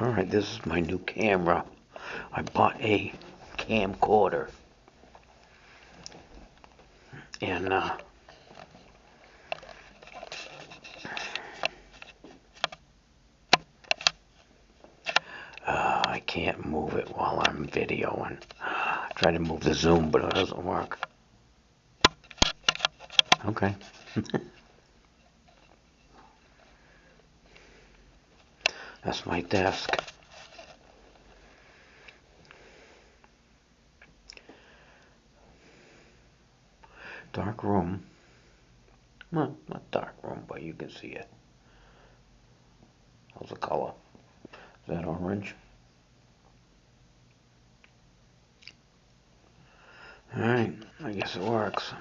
Alright, this is my new camera. I bought a camcorder. And, I can't move it while I'm videoing. I try to move the zoom, but it doesn't work. Okay. That's my desk. Dark room. Well, not dark room, but you can see it. How's the color? Is that orange? Alright, I guess it works.